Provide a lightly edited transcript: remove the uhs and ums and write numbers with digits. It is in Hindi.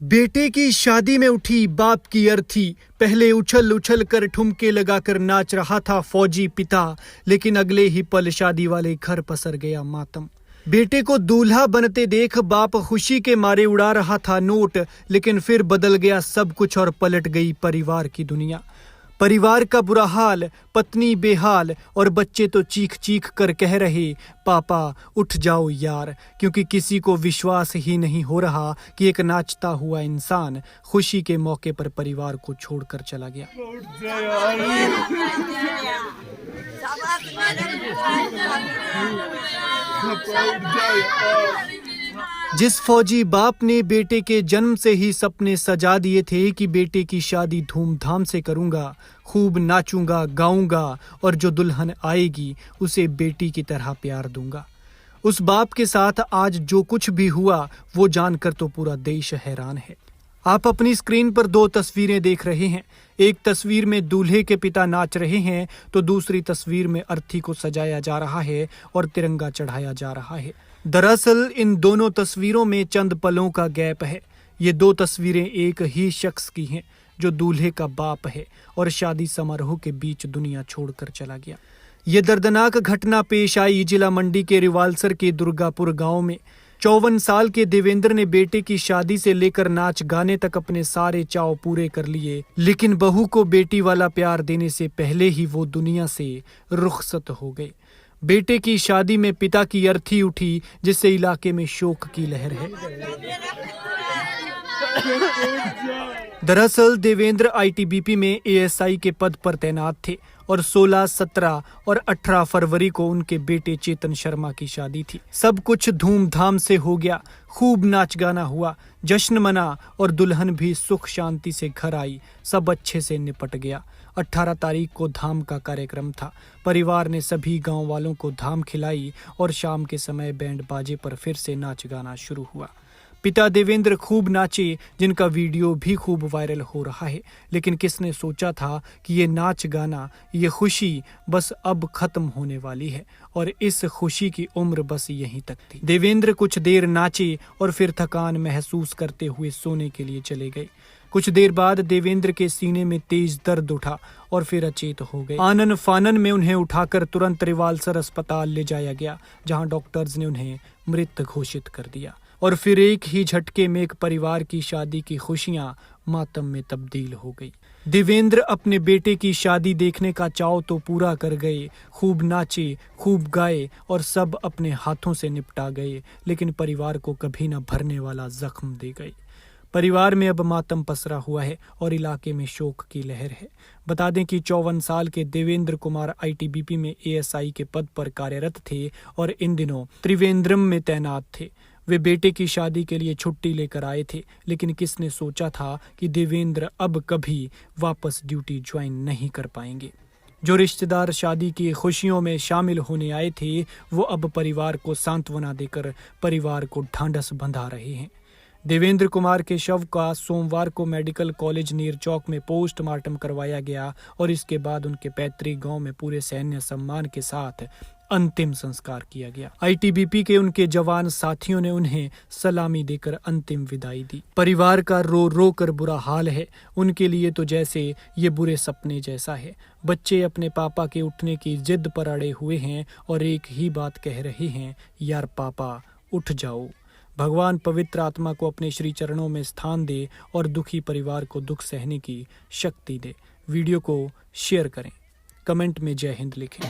बेटे की शादी में उठी बाप की अर्थी। पहले उछल उछल कर ठुमके लगाकर नाच रहा था फौजी पिता, लेकिन अगले ही पल शादी वाले घर पसर गया मातम। बेटे को दूल्हा बनते देख बाप खुशी के मारे उड़ा रहा था नोट, लेकिन फिर बदल गया सब कुछ और पलट गई परिवार की दुनिया। परिवार का बुरा हाल, पत्नी बेहाल और बच्चे तो चीख चीख कर कह रहे, पापा उठ जाओ यार, क्योंकि किसी को विश्वास ही नहीं हो रहा कि एक नाचता हुआ इंसान खुशी के मौके पर परिवार को छोड़कर चला गया। जिस फौजी बाप ने बेटे के जन्म से ही सपने सजा दिए थे कि बेटे की शादी धूमधाम से करूंगा, खूब नाचूंगा गाऊंगा और जो दुल्हन आएगी उसे बेटी की तरह प्यार दूंगा, उस बाप के साथ आज जो कुछ भी हुआ वो जानकर तो पूरा देश हैरान है। आप अपनी स्क्रीन पर दो तस्वीरें देख रहे हैं। एक तस्वीर में दूल्हे के पिता नाच रहे हैं तो दूसरी तस्वीर में अर्थी को सजाया जा रहा है और तिरंगा चढ़ाया जा रहा है। दरअसल इन दोनों तस्वीरों में चंद पलों का गैप है। ये दो तस्वीरें एक ही शख्स की हैं जो दूल्हे का बाप है और शादी समारोह के बीच दुनिया छोड़कर चला गया। ये दर्दनाक घटना पेश आई जिला मंडी के रिवालसर के दुर्गापुर गांव में। 54 साल के देवेंद्र ने बेटे की शादी से लेकर नाच गाने तक अपने सारे चाव पूरे कर लिए, लेकिन बहू को बेटी वाला प्यार देने से पहले ही वो दुनिया से रुखसत हो गए। बेटे की शादी में पिता की अर्थी उठी, जिससे इलाके में शोक की लहर है। दरअसल देवेंद्र आईटीबीपी में एएसआई के पद पर तैनात थे और 16, 17 और 18 फरवरी को उनके बेटे चेतन शर्मा की शादी थी। सब कुछ धूमधाम से हो गया, खूब नाच गाना हुआ, जश्न मना और दुल्हन भी सुख शांति से घर आई। सब अच्छे से निपट गया। 18 तारीख को धाम का कार्यक्रम था। परिवार ने सभी गांव वालों को धाम खिलाई और शाम के समय बैंड बाजे पर फिर से नाच गाना शुरू हुआ। पिता देवेंद्र खूब नाचे, जिनका वीडियो भी खूब वायरल हो रहा है, लेकिन किसने सोचा था कि ये नाच गाना, ये खुशी बस अब खत्म होने वाली है और इस खुशी की उम्र बस यहीं तक थी। देवेंद्र कुछ देर नाचे और फिर थकान महसूस करते हुए सोने के लिए चले गए। कुछ देर बाद देवेंद्र के सीने में तेज दर्द उठा और फिर अचेत हो गए। आनन फानन में उन्हें उठाकर तुरंत रिवालसर अस्पताल ले जाया गया, जहां डॉक्टर्स ने उन्हें मृत घोषित कर दिया और फिर एक ही झटके में एक परिवार की शादी की खुशियां मातम में तब्दील हो गई। देवेंद्र अपने बेटे की शादी देखने का चाव तो पूरा कर गए, खूब नाचे, खूब गाए और सब अपने हाथों से निपटा गए, लेकिन परिवार को कभी न भरने वाला जख्म दे गए। परिवार में अब मातम पसरा हुआ है और इलाके में शोक की लहर है। बता दें कि 54 साल के देवेंद्र कुमार आईटीबीपी में एएसआई के पद पर कार्यरत थे और इन दिनों त्रिवेंद्रम में तैनात थे। वे बेटे की शादी के लिए छुट्टी लेकर आए थे, लेकिन किसने सोचा था कि देवेंद्र अब कभी वापस ड्यूटी ज्वाइन नहीं कर पाएंगे। जो रिश्तेदार शादी की खुशियों में शामिल होने आए थे, वो अब परिवार को सांत्वना देकर परिवार को ढांढस बंधा रहे हैं। देवेंद्र कुमार के शव का सोमवार को मेडिकल कॉलेज नीर चौक में पोस्टमार्टम करवाया गया और इसके बाद उनके पैतृक गांव में पूरे सैन्य सम्मान के साथ अंतिम संस्कार किया गया। आईटीबीपी के उनके जवान साथियों ने उन्हें सलामी देकर अंतिम विदाई दी। परिवार का रो रो कर बुरा हाल है। उनके लिए तो जैसे ये बुरे सपने जैसा है। बच्चे अपने पापा के उठने की जिद पर अड़े हुए हैं और एक ही बात कह रहे हैं, यार पापा उठ जाओ। भगवान पवित्र आत्मा को अपने श्री चरणों में स्थान दे और दुखी परिवार को दुख सहने की शक्ति दे। वीडियो को शेयर करें, कमेंट में जय हिंद लिखें।